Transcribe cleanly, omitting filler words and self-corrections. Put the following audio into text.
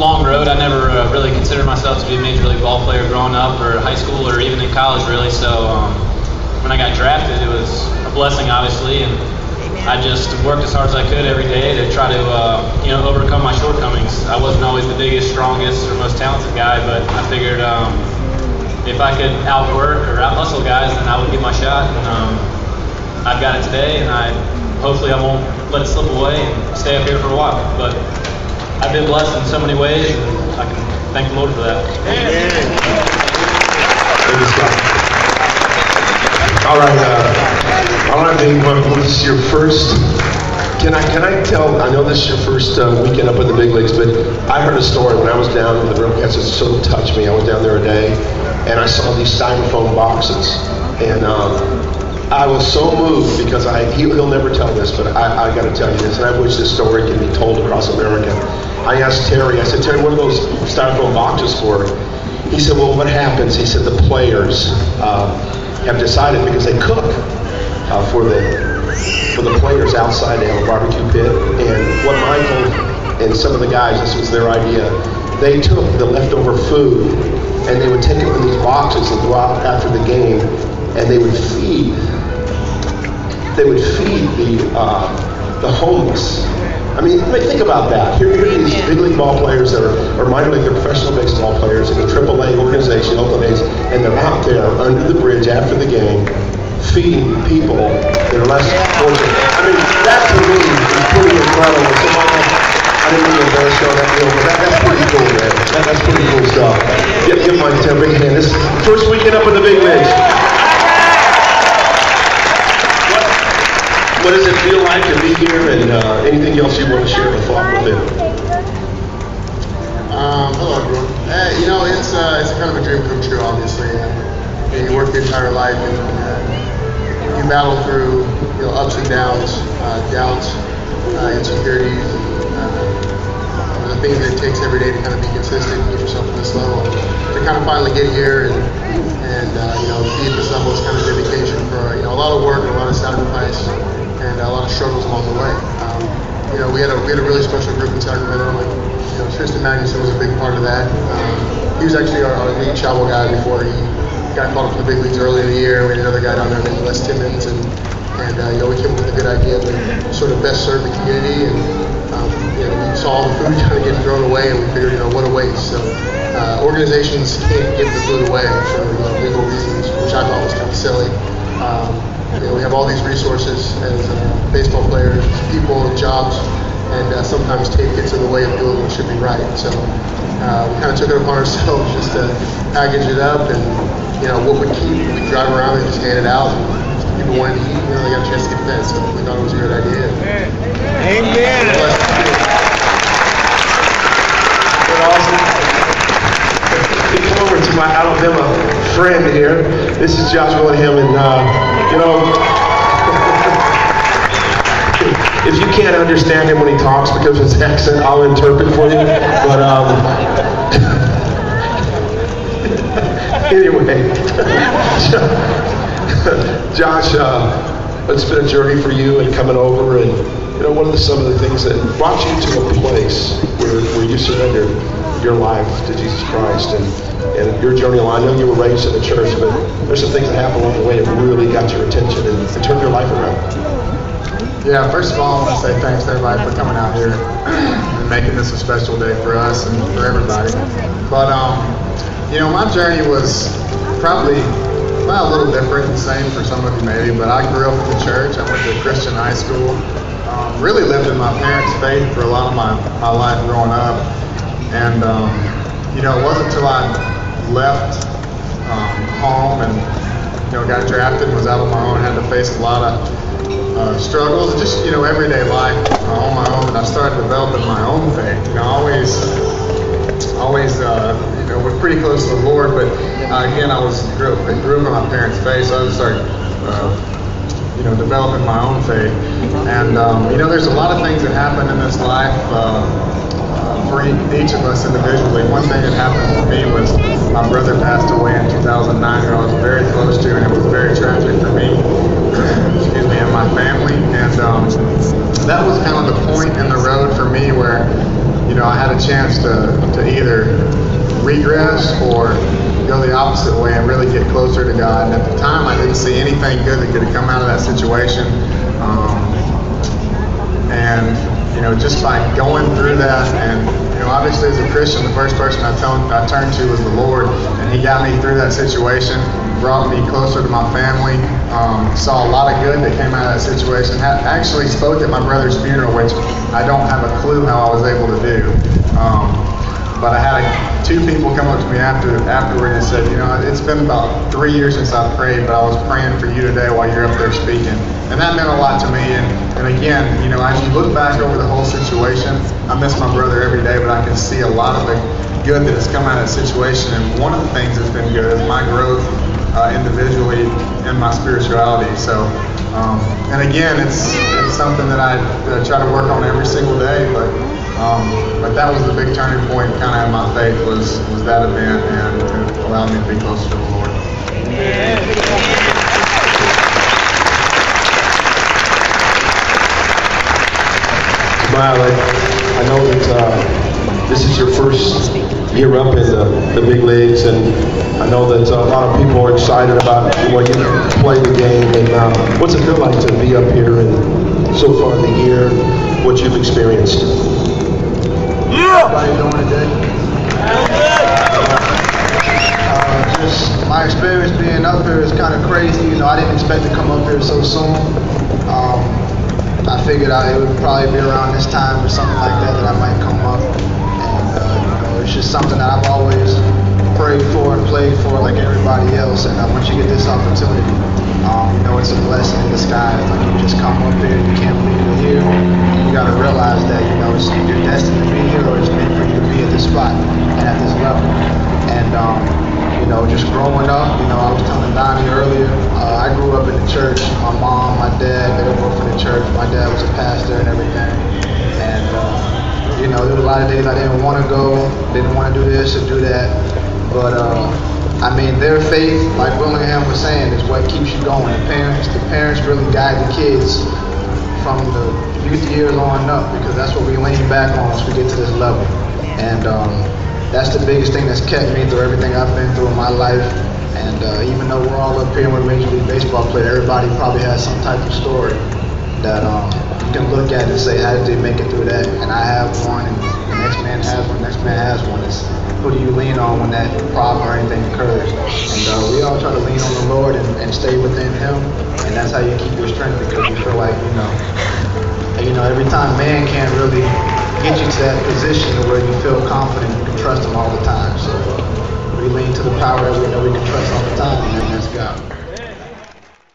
long road. I never really considered myself to be a major league ball player growing up, or high school, or even in college, really. So when I got drafted, it was a blessing, obviously, and I just worked as hard as I could every day to try to overcome my shortcomings. I wasn't always the biggest, strongest, or most talented guy, but I figured if I could outwork or out-hustle guys, then I would get my shot. And I've got it today, and hopefully I won't let it slip away and stay up here for a while. But I've been blessed in so many ways, and I can thank the Lord for that. All right, Dave. This is your first. Can I tell? I know this is your first weekend up in the big leagues, but I heard a story when I was down in the Roadcast. It so touched me. I went down there a day, and I saw these styrofoam boxes, and I was so moved because he'll never tell this, but I got to tell you this, and I wish this story could be told across America. I asked Terry. I said, Terry, what are those styrofoam boxes for? He said, well, what happens? He said the players have decided, because they cook for the players outside. They have a barbecue pit, and what Michael and some of the guys, this was their idea, they took the leftover food and they would take it in these boxes and go out after the game, and they would feed the homeless. I mean, think about that. Here are these big league ball players that are minor league, they're professional baseball players in a AAA organization, Oakland A, and they're out there under the bridge after the game feeding people that are less fortunate. I mean, that to me is pretty incredible. So, Michael, I didn't mean to embarrass you on that deal, but that's pretty cool, man. That's pretty cool stuff. Give Mike a big hand. This first weekend up in the big leagues. What does it feel like to be here, and anything else you want to share a thought with it? Hello, everyone. It's kind of a dream come true, obviously. You work your entire life, and you battle through ups and downs, doubts, insecurities, the things that it takes every day to kind of be consistent and get yourself to this level. To kind of finally get here and be at this level is kind of dedication for a lot of work and a lot of sacrifice and a lot of struggles along the way. We had a really special group in Sacramento. Tristan Magnuson was a big part of that. He was actually our lead travel guy before he got called up to the big leagues early in the year. We had another guy down there named Les Timmons, and we came up with a good idea to sort of best serve the community. And we saw all the food kind of getting thrown away, and we figured, what a waste. So organizations can't give the food away for legal reasons, which I thought was kind of silly. We have all these resources as baseball players, people, jobs, and sometimes tape gets in the way of doing what should be right. So we kind of took it upon ourselves just to package it up, and what we keep, we drive around and just hand it out. If people wanted to eat, they got a chance to get fed. So we thought it was a good idea. Amen. Awesome. Come over to my Alabama friend here. This is Josh Willingham, and if you can't understand him when he talks because of his accent, I'll interpret for you. But anyway, Josh, it's been a journey for you and coming over, and what are some of the things that brought you to a place where you surrendered your life to Jesus Christ and your journey along? I know you were raised in the church, but there's some things that happened along the way that really got your attention and turned your life around. Yeah, first of all, I want to say thanks to everybody for coming out here and making this a special day for us and for everybody. But, my journey was probably not a little different, the same for some of you maybe, but I grew up in the church. I went to a Christian high school. Really lived in my parents' faith for a lot of my life growing up. And, it wasn't until I left home and, got drafted and was out on my own, had to face a lot of struggles, just, everyday life on my own, and I started developing my own faith. Always, was pretty close to the Lord, but again, I grew up in my parents' faith, so I just started, developing my own faith. And, there's a lot of things that happen in this life for each of us individually. One thing that happened for me was my brother passed away in 2009, who I was very close to, and it was very tragic for me, and my family. And that was kind of the point in the road for me where, I had a chance to closer to God. And at the time, I didn't see anything good that could have come out of that situation. And just by going through that, and obviously as a Christian, the first person I turned to was the Lord, and He got me through that situation, brought me closer to my family. Saw a lot of good that came out of that situation. Actually spoke at my brother's funeral, which I don't have a clue how I was able to do. But I had two people come up to me afterward and said, it's been about 3 years since I prayed, but I was praying for you today while you're up there speaking. And that meant a lot to me. And again, as you look back over the whole situation, I miss my brother every day, but I can see a lot of the good that has come out of that situation. And one of the things that's been good is my growth individually in my spirituality. So, and again, it's something that I try to work on every single day, but that was the big turning point kind of in my faith was that event, and it allowed me to be closer to the Lord. Smile. I know that this is your first year up in the big leagues, and I know that a lot of people are excited about when you play the game. And what's it feel like to be up here and so far in the year, what you've experienced? How you doing today? Just my experience being up here is kind of crazy. I didn't expect to come up here so soon. I figured it would probably be around this time or something like that I might come up. And it's just something that I've always prayed for and played for like everybody else. And once you get this opportunity, it's a blessing in disguise. Like you just come up here, you can't believe you're here. You got to realize that you're destined to be here, or it's meant for you to be at this spot and at this level. And just growing up, I was telling Donnie earlier, I grew up in the church. My mom, my dad, they were both in the church. My dad was a pastor and everything. And there were a lot of days I didn't want to go, didn't want to do this or do that. But their faith, like Willingham was saying, is what keeps you going. The parents really guide the kids from the youth years on up, because that's what we lean back on once we get to this level. And that's the biggest thing that's kept me through everything I've been through in my life. And even though we're all up here and we're Major League Baseball players, everybody probably has some type of story that you can look at and say, how did they make it through that? And I have one, and the next man has one, the next man has one. It's who do you lean on when that problem or anything occurs? And we all try to lean on the Lord and stay within Him, and that's how you keep your strength, because you feel like, every time man can't really get you to that position where you feel confident, you can trust Him all the time. So we lean to the power that we know we can trust all the time, and that's God.